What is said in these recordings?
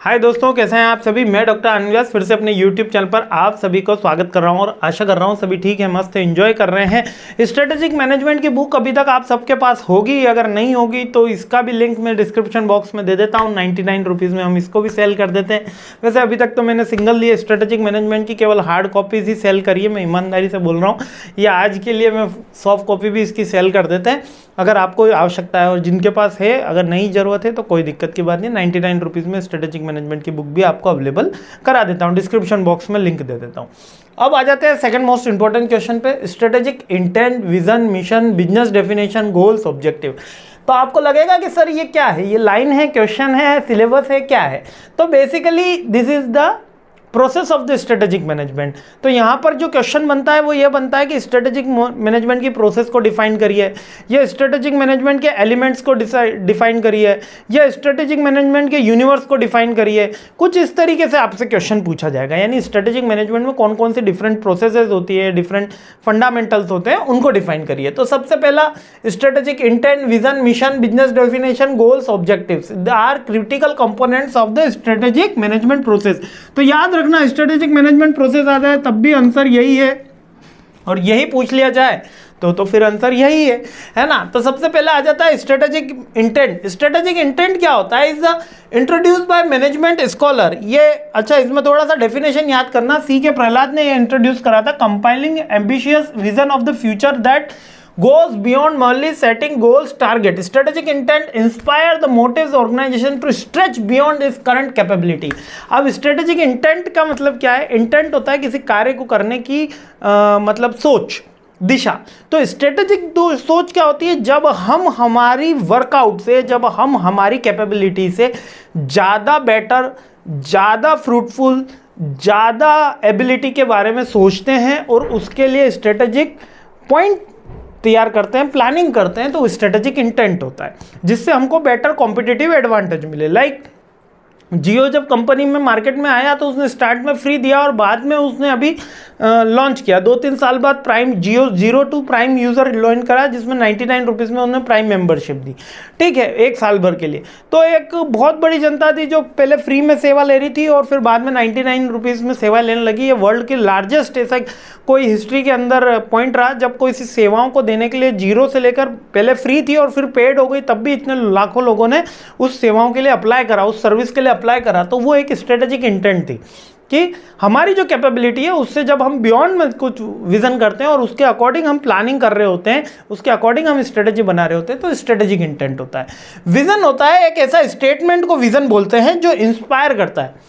हाय दोस्तों, कैसे हैं आप सभी। मैं डॉक्टर अनिवास फिर से अपने यूट्यूब चैनल पर आप सभी को स्वागत कर रहा हूं और आशा कर रहा हूं सभी ठीक है, मस्त एंजॉय कर रहे हैं। स्ट्रेटेजिक मैनेजमेंट की बुक अभी तक आप सबके पास होगी, अगर नहीं होगी तो इसका भी लिंक मैं डिस्क्रिप्शन बॉक्स में दे देता हूं। 99 रुपीज़ में हम इसको भी सेल कर देते हैं। वैसे अभी तक तो मैंने सिंगल लिए स्ट्रेटेजिक मैनेजमेंट की केवल हार्ड कॉपीज ही सेल करी है, मैं ईमानदारी से बोल रहा हूँ। या आज के लिए मैं सॉफ्ट कॉपी भी इसकी सेल कर देते हैं अगर आपको आवश्यकता है, और जिनके पास है अगर नहीं ज़रूरत है तो कोई दिक्कत की बात नहीं। 99 रुपीज़ में स्ट्रेटेजिक मैनेजमेंट की बुक भी आपको अवेलेबल करा देता हूँ, डिस्क्रिप्शन बॉक्स में लिंक दे देता हूँ। अब आ जाते हैं सेकंड मोस्ट इंपॉर्टेंट क्वेश्चन पे, strategic intent, vision, mission, business definition, goals, objective. तो आपको लगेगा कि सर ये क्या है, ये लाइन है, क्वेश्चन है, सिलेबस है, क्या है। तो basically this is the process of the strategic management. तो यहाँ पर जो क्वेश्चन बनता है वो ये बनता है कि स्ट्रेटेजिक मैनेजमेंट की प्रोसेस को डिफाइन करिए, या स्ट्रेटेजिक मैनेजमेंट के एलिमेंट्स को डिफाइन करिए, या स्ट्रेटेजिक मैनेजमेंट के यूनिवर्स को डिफाइन करिए। कुछ इस तरीके से आपसे क्वेश्चन पूछा जाएगा, यानी स्ट्रेटेजिक मैनेजमेंट में कौन कौन सी डिफरेंट प्रोसेसेस होती है, डिफरेंट फंडामेंटल्स होते हैं, उनको डिफाइन करिए। तो सबसे पहला strategic intent, vision, mission, business definition, goals, objectives are critical components of the strategic management process. तो याद रखना, स्ट्रेटेजिक मैनेजमेंट प्रोसेस आता है तब भी आंसर यही है, और यही पूछ लिया जाए तो फिर आंसर यही है ना। तो सबसे पहले आ जाता है स्ट्रेटेजिक इंटेंट। स्ट्रेटेजिक इंटेंट क्या होता है? Is introduced by management scholar. ये अच्छा, इसमें थोड़ा सा डेफिनेशन याद करना, सी के प्रहलाद ने ये इंट्रोड्यूस करा था। Compiling ambitious vision of the future that goes beyond merely setting goals target. Strategic intent inspire the motives organization to stretch beyond its current capability. अब strategic intent का मतलब क्या है? इंटेंट होता है किसी कार्य को करने की मतलब सोच, दिशा। तो स्ट्रेटेजिक सोच क्या होती है? जब हम हमारी वर्कआउट से, जब हम हमारी कैपेबिलिटी से ज़्यादा बेटर, ज़्यादा फ्रूटफुल, ज़्यादा एबिलिटी के बारे में सोचते हैं और उसके लिए स्ट्रेटेजिक पॉइंट तैयार करते हैं, प्लानिंग करते हैं, तो स्ट्रेटेजिक इंटेंट होता है, जिससे हमको बेटर कॉम्पिटिटिव एडवांटेज मिले। लाइक जियो जब कंपनी में मार्केट में आया तो उसने स्टार्ट में फ्री दिया और बाद में उसने अभी लॉन्च किया। 2-3 साल बाद prime Jio 0 to prime user launch करा, जिसमें 99 रुपीज़ में उन्होंने प्राइम मेंबरशिप दी। ठीक है, 1 साल भर के लिए। तो एक बहुत बड़ी जनता थी जो पहले फ्री में सेवा ले रही थी और फिर बाद में 99 रुपीज़ में सेवा लेने लगी। ये वर्ल्ड की लार्जेस्ट ऐसा कोई हिस्ट्री के अंदर पॉइंट रहा जब कोई सी सेवाओं को देने के लिए जीरो से लेकर पहले फ्री थी और फिर पेड हो गई, तब भी इतने लाखों लोगों ने उस सेवाओं के लिए अप्लाई करा, उस सर्विस के लिए अप्लाई करा। तो वो एक स्ट्रेटेजिक इंटेंट थी कि हमारी जो कैपेबिलिटी है उससे जब हम बियॉन्ड में कुछ विजन करते हैं और उसके अकॉर्डिंग हम प्लानिंग कर रहे होते हैं, उसके अकॉर्डिंग हम स्ट्रेटेजी बना रहे होते हैं, तो स्ट्रेटेजिक इंटेंट होता है। विजन होता है एक ऐसा स्टेटमेंट को विजन बोलते हैं जो इंस्पायर करता है।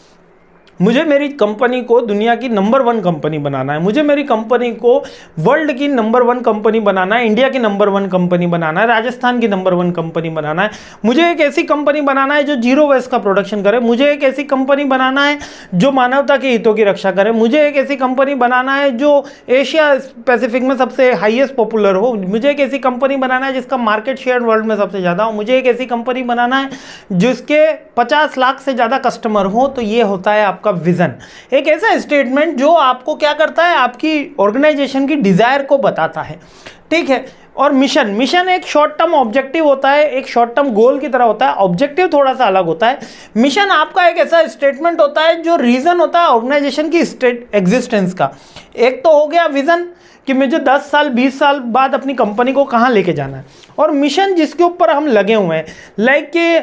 मुझे मेरी कंपनी को दुनिया की नंबर 1 कंपनी बनाना है, मुझे मेरी कंपनी को वर्ल्ड की नंबर 1 कंपनी बनाना है, इंडिया की नंबर 1 कंपनी बनाना है, राजस्थान की नंबर 1 कंपनी बनाना है। मुझे एक ऐसी कंपनी बनाना है जो जीरो वेस्ट का प्रोडक्शन करे, मुझे एक ऐसी कंपनी बनाना है जो मानवता के हितों की रक्षा करे, मुझे एक ऐसी कंपनी बनाना है जो एशिया पैसिफिक में सबसे हाईएस्ट पॉपुलर हो, मुझे एक ऐसी कंपनी बनाना है जिसका मार्केट शेयर वर्ल्ड में सबसे ज़्यादा हो, मुझे एक ऐसी कंपनी बनाना है जिसके 50 लाख से ज़्यादा कस्टमर हो। तो ये होता है आपका विजन, एक ऐसा स्टेटमेंट जो आपको क्या करता है, आपकी ऑर्गेनाइजेशन की डिजायर को बताता है। ठीक है। और मिशन एक शॉर्ट टर्म ऑब्जेक्टिव होता है, एक शॉर्ट टर्म गोल की तरह होता है। ऑब्जेक्टिव थोड़ा सा अलग होता है। मिशन आपका एक ऐसा स्टेटमेंट होता है जो रीजन होता है ऑर्गेनाइजेशन की एग्जिस्टेंस का। एक तो हो गया विजन कि मुझे 10 साल 20 साल बाद अपनी कंपनी को कहाँ लेके जाना है, और मिशन जिसके ऊपर हम लगे हुए हैं। लाइक कि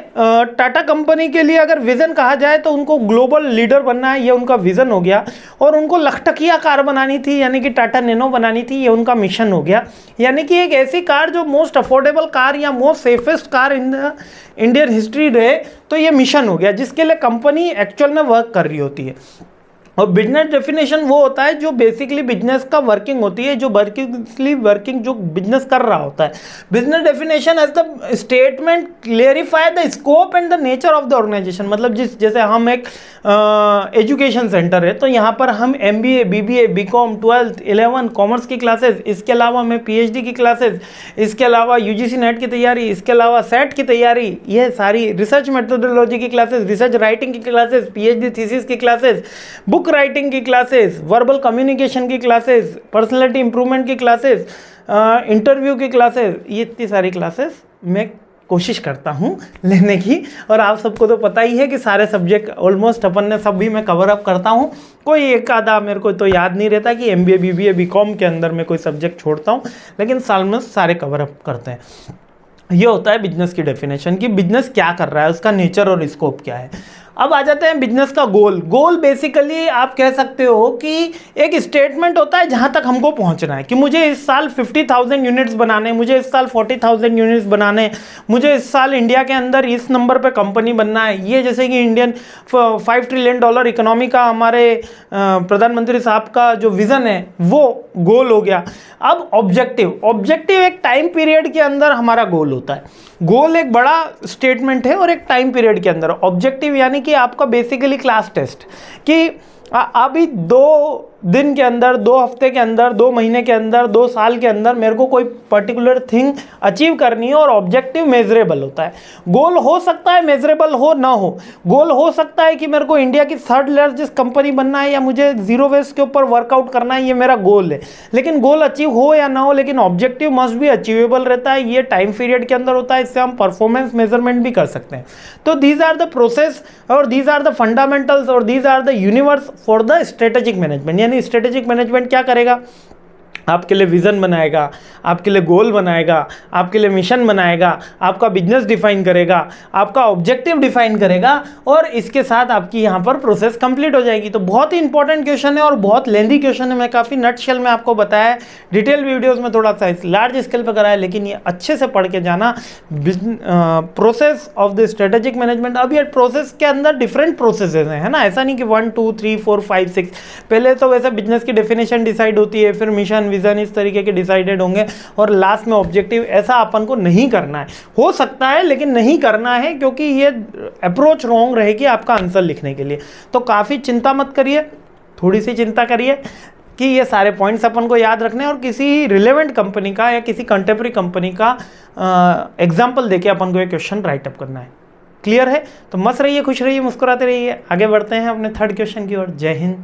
टाटा कंपनी के लिए अगर विजन कहा जाए तो उनको ग्लोबल लीडर बनना है, ये उनका विजन हो गया। और उनको लखटकिया कार बनानी थी, यानी कि टाटा नैनो बनानी थी, ये उनका मिशन हो गया। यानी कि एक ऐसी कार जो मोस्ट अफोर्डेबल कार या most safest car in the Indian history रहे, तो ये मिशन हो गया जिसके लिए कंपनी एक्चुअल में वर्क कर रही होती है। और बिजनेस डेफिनेशन वो होता है जो बेसिकली बिजनेस का वर्किंग होती है, जो वर्किंग जो बिजनेस कर रहा होता है। Business definition as the statement clarify the scope and the nature of the organisation. मतलब जैसे हम एक एजुकेशन सेंटर है, तो यहाँ पर हम MBA, BBA, BCom, 12th, 11 commerce की क्लासेस, इसके अलावा मैं PhD की क्लासेस, इसके अलावा UGC नेट की तैयारी, इसके अलावा सेट की तैयारी, ये सारी रिसर्च मेथोडोलॉजी की क्लासेस, रिसर्च राइटिंग की क्लासेस, PhD थीसिस की क्लासेस, बुक राइटिंग की क्लासेस, वर्बल कम्युनिकेशन की क्लासेस, पर्सनैलिटी इंप्रूवमेंट की क्लासेस, इंटरव्यू की क्लासेस, ये इतनी सारी क्लासेस मैं कोशिश करता हूँ लेने की। और आप सबको तो पता ही है कि सारे सब्जेक्ट ऑलमोस्ट अपन ने सभी में कवर अप करता हूँ। कोई एक आधा मेरे को तो याद नहीं रहता कि MBA BBA BCom के अंदर मैं कोई सब्जेक्ट छोड़ता हूँ, लेकिन साल में सारे कवर अप करते हैं। ये होता है बिजनेस की डेफिनेशन कि बिजनेस क्या कर रहा है, उसका नेचर और स्कोप क्या है। अब आ जाते हैं बिजनेस का गोल। गोल बेसिकली आप कह सकते हो कि एक स्टेटमेंट होता है जहां तक हमको पहुंचना है, कि मुझे इस साल 50,000 यूनिट्स बनाने, मुझे इस साल 40,000 यूनिट्स बनाने, मुझे इस साल इंडिया के अंदर इस नंबर पे कंपनी बनना है। ये जैसे कि इंडियन $5 ट्रिलियन इकोनॉमी का हमारे प्रधानमंत्री साहब का जो विजन है वो गोल हो गया। अब ऑब्जेक्टिव एक टाइम पीरियड के अंदर हमारा गोल होता है। गोल एक बड़ा स्टेटमेंट है और एक टाइम पीरियड के अंदर। ऑब्जेक्टिव यानी कि आपका बेसिकली क्लास टेस्ट, कि अभी 2 दिन के अंदर, 2 हफ्ते के अंदर, 2 महीने के अंदर, 2 साल के अंदर मेरे को कोई पर्टिकुलर थिंग अचीव करनी है। और ऑब्जेक्टिव मेजरेबल होता है। गोल हो सकता है मेजरेबल हो ना हो। गोल हो सकता है कि मेरे को इंडिया की 3rd लार्जेस्ट कंपनी बनना है, या मुझे जीरो वेस्ट के ऊपर वर्कआउट करना है, ये मेरा गोल है। लेकिन गोल अचीव हो या ना हो, लेकिन ऑब्जेक्टिव मस्ट भी अचीवेबल रहता है। ये टाइम पीरियड के अंदर होता है, इससे हम परफॉर्मेंस मेजरमेंट भी कर सकते हैं। तो दीज आर द प्रोसेस और दीज आर द फंडामेंटल्स और these are the universe for the strategic management. यानी स्ट्रेटेजिक मैनेजमेंट क्या करेगा? आपके लिए विजन बनाएगा, आपके लिए गोल बनाएगा, आपके लिए मिशन बनाएगा, आपका बिजनेस डिफाइन करेगा, आपका ऑब्जेक्टिव डिफाइन करेगा, और इसके साथ आपकी यहाँ पर प्रोसेस कंप्लीट हो जाएगी। तो बहुत ही इंपॉर्टेंट क्वेश्चन है और बहुत लेंदी क्वेश्चन है। मैं काफ़ी नटशेल में आपको बताया है, डिटेल वीडियोस में थोड़ा सा लार्ज स्केल पर कराया, लेकिन ये अच्छे से पढ़ के जाना। Process of the strategic management. अब ये प्रोसेस के अंदर डिफरेंट प्रोसेसेस हैं, है ना। ऐसा नहीं कि 1 2 3 4 5 6। पहले तो वैसे बिजनेस की डेफिनेशन डिसाइड होती है, फिर मिशन विजन इस तरीके के डिसाइडेड होंगे, और लास्ट में ऑब्जेक्टिव। ऐसा अपन को नहीं करना है। हो सकता है लेकिन नहीं करना है, क्योंकि ये अप्रोच रॉन्ग रहेगी आपका आंसर लिखने के लिए। तो काफ़ी चिंता मत करिए, थोड़ी सी चिंता करिए कि ये सारे पॉइंट्स अपन को याद रखने हैं, और किसी रिलेवेंट कंपनी का या किसी कंटेम्प्रेरी कंपनी का एग्जाम्पल देके अपन को ये क्वेश्चन राइटअप करना है। क्लियर है? तो मस्त रहिए, खुश रहिए, मुस्कुराते रहिए। आगे बढ़ते हैं अपने 3rd क्वेश्चन की ओर। जय हिंद।